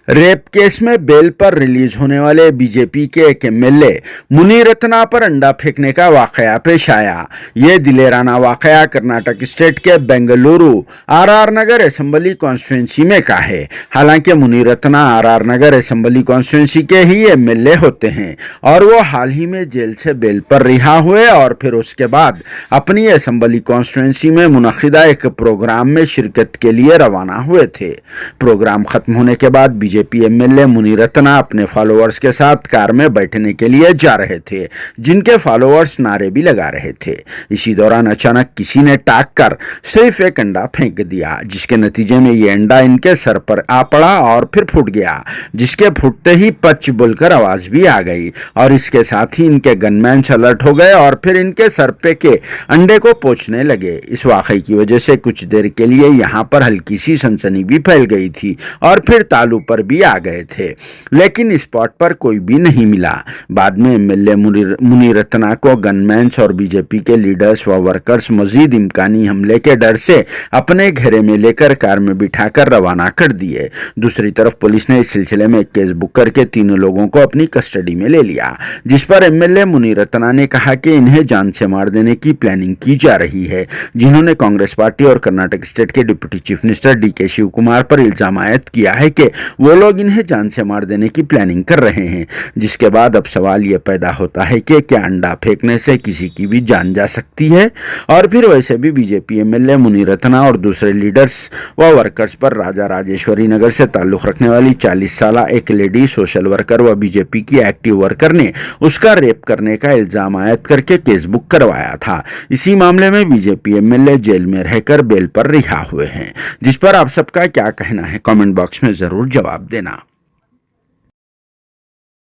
Rape case में bell पर release होने वाले बीजेपी के एक एमएलए मुनीरत्ना पर अंडा फेंकने का वाकया पेश आया। ये दिलेराना वाकया कर्नाटक स्टेट के बेंगलुरु आरआर नगर असेंबली कॉन्स्टिट्यूंसी में का है। हालांकि मुनीरत्ना आरआर नगर असेंबली कॉन्स्टिट्यूंसी के ही एमएलए होते हैं और वो हाल ही में जेल से बेल पर रिहा हुए और फिर उसके बाद अपनी असेंबली कॉन्स्टिट्यूंसी में मुनक्किदा एक प्रोग्राम में शिरकत के लिए रवाना हुए थे। प्रोग्राम खत्म होने के बाद बीजेपी एमएलए मुनीरत्ना अपने फॉलोअर्स के साथ कार में बैठने के लिए जा रहे थे, जिनके फॉलोअर्स नारे भी लगा रहे थे। इसी दौरान अचानक किसी ने टाक कर सिर्फ एक अंडा फेंक दिया, जिसके नतीजे में ये अंडा इनके सर पर आ पड़ा और फिर फूट गया, जिसके फूटते ही पच बोलकर आवाज भी आ गई और इसके साथ ही इनके गनमैन अलर्ट हो गए और फिर इनके सर पे के अंडे को पोंछने लगे। इस वाकई की वजह से कुछ देर के लिए यहाँ पर हल्की सी सनसनी भी फैल गई थी और फिर तालू पर भी आ गए थे, लेकिन स्पॉट पर कोई भी नहीं मिला। बाद में एमएलए मुनीरत्ना को गनमैन्स और बीजेपी के लीडर्स व वर्कर्स मजीद इम्कानी हमले के डर से अपने घेरे में लेकर कार में बिठाकर रवाना कर दिए। दूसरी तरफ पुलिस ने इस सिलसिले में एक केस बुक करके तीनों लोगों को अपनी कस्टडी में ले लिया, जिस पर एमएलए मुनीरत्ना ने कहा कि इन्हें जान से मार देने की प्लानिंग की जा रही है, जिन्होंने कांग्रेस पार्टी और कर्नाटक स्टेट के deputy chief minister DK Shiv Kumar पर इल्जाम आयद किया है कि वो लोग इन्हें जान से मार देने की प्लानिंग कर रहे हैं। जिसके बाद अब सवाल ये पैदा होता है कि क्या अंडा फेंकने से किसी की भी जान जा सकती है? और फिर वैसे भी बीजेपी एमएलए मुनीरत्ना और दूसरे लीडर्स व वर्कर्स पर राजा राजेश्वरी नगर से ताल्लुक रखने वाली 40 साल एक लेडी सोशल वर्कर व बीजेपी की एक्टिव वर्कर ने उसका रेप करने का इल्जाम आयद करके केस बुक करवाया था। इसी मामले में बीजेपी एमएलए जेल में रहकर बेल पर रिहा हुए हैं, जिस पर आप सबका क्या कहना है कमेंट बॉक्स में जरूर जवाब देना।